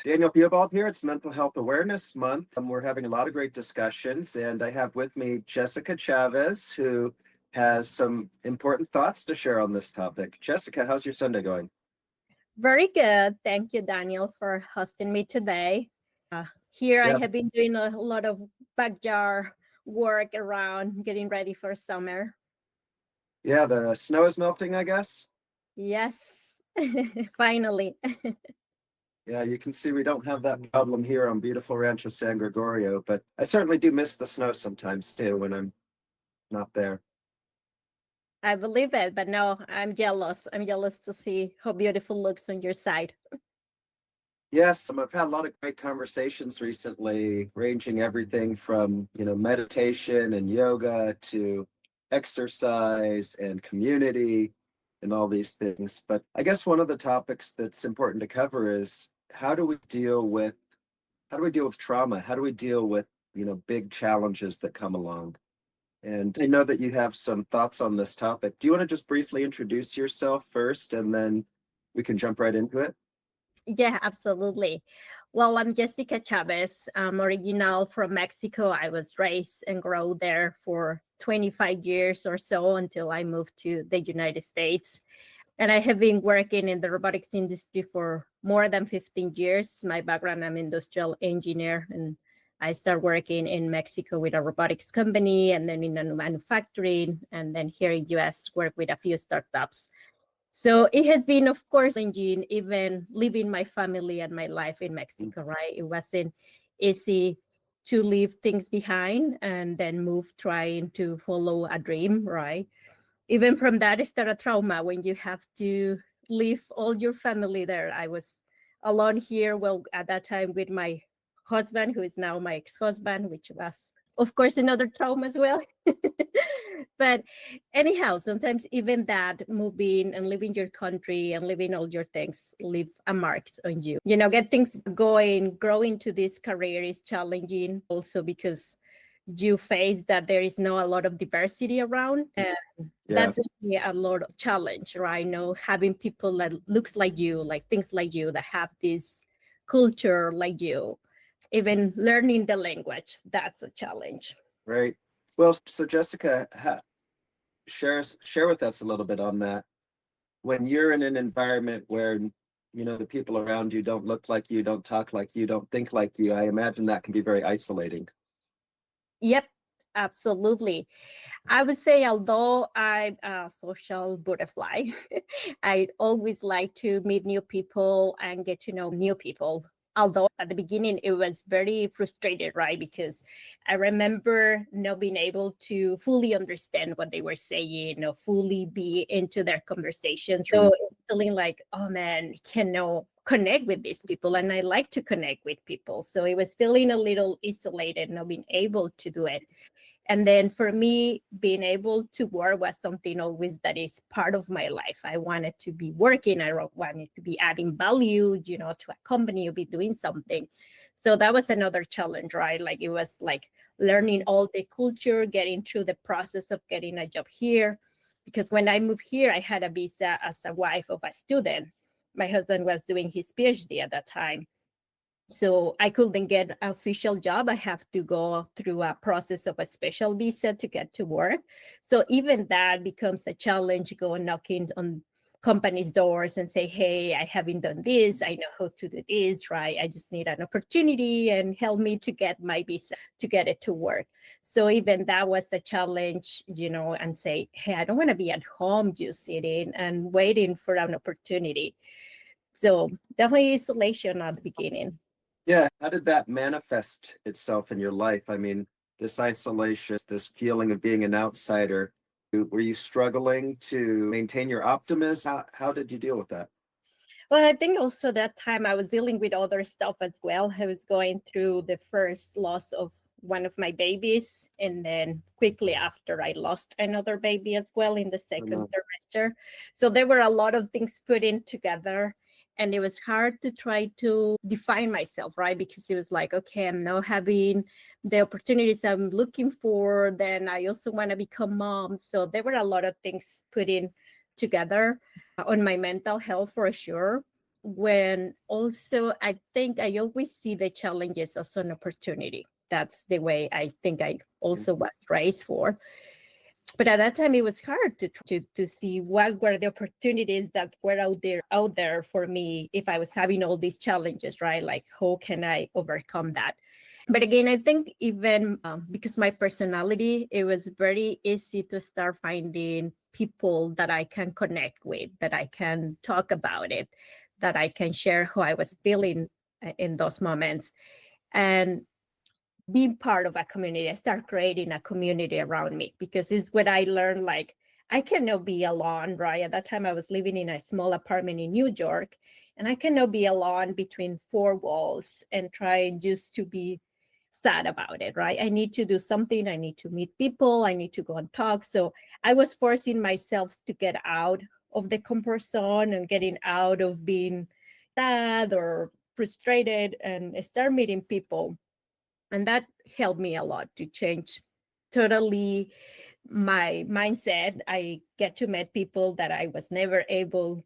Daniel Theobald here. It's Mental Health Awareness Month. We're having a lot of great discussions, and I have with me Jesica Chavez, who has some important thoughts to share on this topic. Jessica, how's your Sunday going? Very good. Thank you, Daniel, for hosting me today. Here I Yeah, have been doing a lot of backyard work around getting ready for summer. yeah, the snow is melting, I guess. Yes, finally. Yeah, you can see we don't have that problem here on beautiful Rancho San Gregorio, but I certainly do miss the snow sometimes too when I'm not there. I believe it, but no, I'm jealous. I'm jealous to see how beautiful it looks on your side. Yes, I've had a lot of great conversations recently, ranging everything from, meditation and yoga to exercise and community and all these things. But I guess one of the topics that's important to cover is how do we deal with trauma? How do we deal with, big challenges that come along? And I know that you have some thoughts on this topic. Do you want to just briefly introduce yourself first and then we can jump right into it? Yeah, absolutely. Well, I'm Jesica Chavez. I'm original from Mexico. I was raised and grew there for 25 years or so until I moved to the United States. And I have been working in the robotics industry for more than 15 years. My background, I'm industrial engineer, and I started working in Mexico with a robotics company, and then in a manufacturing, and then here in US, work with a few startups. So it has been, of course, challenging even leaving my family and my life in Mexico, right? It wasn't easy to leave things behind and then move trying to follow a dream, right? Even from that, it started trauma when you have to leave all your family there. I was alone here, well, at that time with my husband, who is now my ex-husband, which was, of course, another trauma as well. But anyhow, sometimes even that moving and leaving your country and leaving all your things leave a mark on you. Get things going, growing to this career is challenging also because you face that there is not a lot of diversity around. And Yeah. that's a lot of challenge, right? Having people that looks like you, like things like you, that have this culture like you, even learning the language, that's a challenge. Right. Well, so Jessica, share with us a little bit on that. When you're in an environment where, the people around you don't look like you, don't talk like you, don't think like you, I imagine that can be very isolating. Yep, absolutely. I would say, although I'm a social butterfly, I always like to meet new people and get to know new people. Although at the beginning it was very frustrated, right? Because I remember not being able to fully understand what they were saying or fully be into their conversation. So it's feeling like, oh man, cannot connect with these people. And I like to connect with people. So it was feeling a little isolated, not being able to do it. And then for me, being able to work was something always that is part of my life. I wanted to be working. I wanted to be adding value, to a company or be doing something. So that was another challenge, right? Like it was like learning all the culture, getting through the process of getting a job here. Because when I moved here, I had a visa as a wife of a student. My husband was doing his PhD at that time. So I couldn't get an official job. I have to go through a process of a special visa to get to work. So even that becomes a challenge, go knocking on companies' doors and say, hey, I haven't done this. I know how to do this, right? I just need an opportunity and help me to get my visa to get it to work. So even that was a challenge, and say, hey, I don't want to be at home just sitting and waiting for an opportunity. So definitely isolation at the beginning. Yeah. How did that manifest itself in your life? I mean, this isolation, this feeling of being an outsider, were you struggling to maintain your optimism? How did you deal with that? Well, I think also that time I was dealing with other stuff as well. I was going through the first loss of one of my babies, and then quickly after I lost another baby as well in the Oh, second no. trimester. So there were a lot of things put in together, and it was hard to try to define myself, right? Because it was like, okay, I'm now having the opportunities I'm looking for. Then I also want to become mom. So there were a lot of things put in together on my mental health for sure. when also I think I always see the challenges as an opportunity. That's the way I think I also was raised for. But at that time, it was hard to see what were the opportunities that were out there for me if I was having all these challenges, right? Like, how can I overcome that? But again, I think even because my personality, it was very easy to start finding people that I can connect with, that I can talk about it, that I can share how I was feeling in those moments. And being part of a community, I start creating a community around me because it's what I learned. Like, I cannot be alone, right? At that time, I was living in a small apartment in New York, and I cannot be alone between four walls and trying just to be sad about it, right? I need to do something. I need to meet people. I need to go and talk. So I was forcing myself to get out of the comfort zone and getting out of being sad or frustrated and start meeting people. And that helped me a lot to change totally my mindset. I get to meet people that I was never able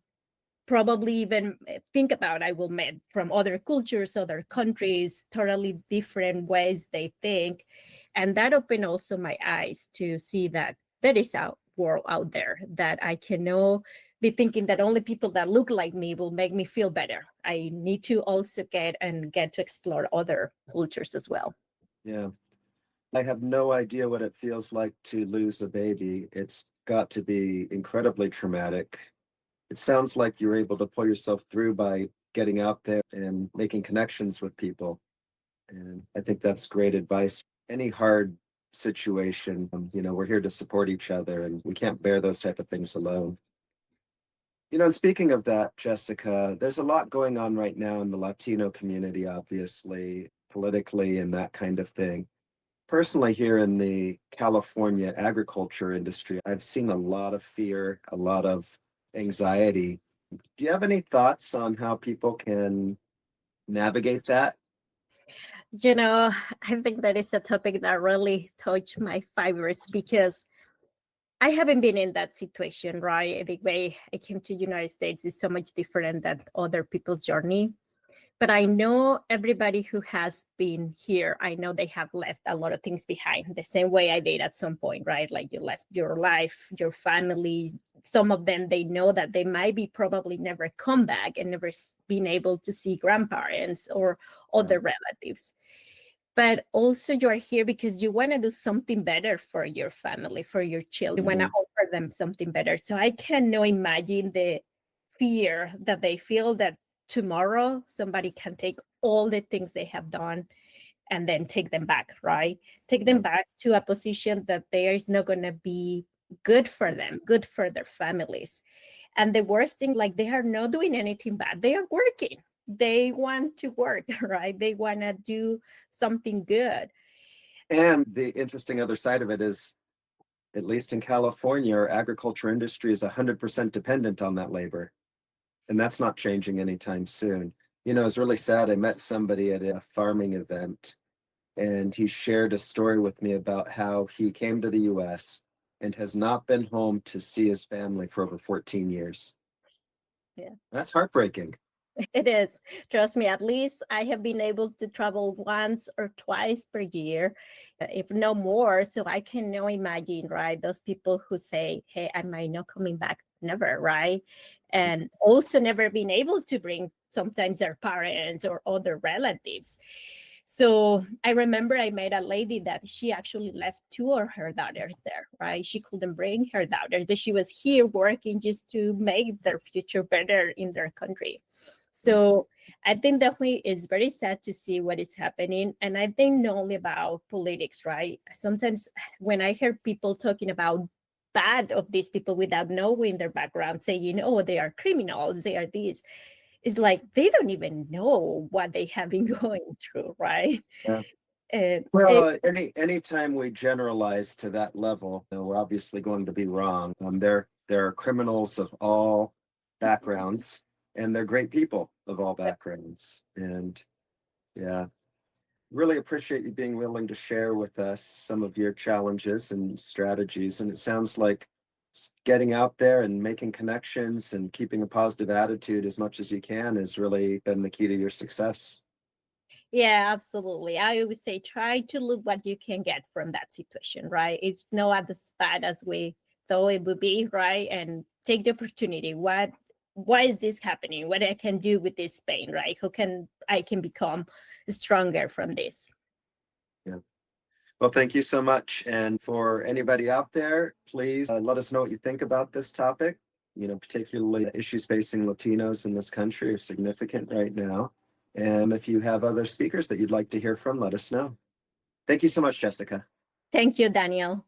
probably even think about. I will meet from other cultures, other countries, totally different ways they think. And that opened also my eyes to see that there is a world out there, that I cannot be thinking that only people that look like me will make me feel better. I need to also get to explore other cultures as well. Yeah. I have no idea what it feels like to lose a baby. It's got to be incredibly traumatic. It sounds like you're able to pull yourself through by getting out there and making connections with people. And I think that's great advice. Any hard situation, we're here to support each other and we can't bear those type of things alone. And speaking of that, Jessica, there's a lot going on right now in the Latino community, obviously, politically and that kind of thing. Personally, here in the California agriculture industry, I've seen a lot of fear, a lot of anxiety. Do you have any thoughts on how people can navigate that? You know, I think that is a topic that really touched my fibers because I haven't been in that situation, right? The way I came to United States is so much different than other people's journey. But I know everybody who has been here, I know they have left a lot of things behind, the same way I did at some point, right? Like, you left your life, your family. Some of them, they know that they might be probably never come back and never been able to see grandparents or Yeah. other relatives. But also, you are here because you want to do something better for your family, for your children. You want to Mhm. offer them something better. So I cannot imagine the fear that they feel that tomorrow somebody can take all the things they have done and then take them back, right? Take them Yeah. back to a position that there is not going to be good for them, good for their families. And the worst thing, like, they are not doing anything bad. They are working. They want to work, right? They want to do something good. And the interesting other side of it is, at least in California, our agriculture industry is 100% dependent on that labor. And that's not changing anytime soon. It's really sad. I met somebody at a farming event and he shared a story with me about how he came to the US and has not been home to see his family for over 14 years. Yeah. That's heartbreaking. It is. Trust me, at least I have been able to travel once or twice per year, if no more. So I can now imagine, right? Those people who say, hey, I might not coming back never, right? And also never been able to bring sometimes their parents or other relatives. So I remember I met a lady that she actually left two of her daughters there, right? She couldn't bring her daughters, but she was here working just to make their future better in their country. So I think definitely it's very sad to see what is happening. And I think not only about politics, right? Sometimes when I hear people talking about bad of these people without knowing their background, saying, oh, they are criminals, they are these, it's like they don't even know what they have been going through, right? Yeah. And Well, anytime we generalize to that level, we're obviously going to be wrong. There are criminals of all backgrounds, and they're great people of all backgrounds. And yeah, really appreciate you being willing to share with us some of your challenges and strategies. And it sounds like getting out there and making connections and keeping a positive attitude as much as you can has really been the key to your success. Yeah, absolutely. I always say try to look what you can get from that situation, right? It's not as bad as we thought it would be, right? And take the opportunity. Why is this happening? What I can do with this pain, right? How can I can become stronger from this? Yeah. Well, thank you so much. And for anybody out there, please let us know what you think about this topic. You know, particularly issues facing Latinos in this country are significant right now. And if you have other speakers that you'd like to hear from, let us know. Thank you so much, Jessica. Thank you, Daniel.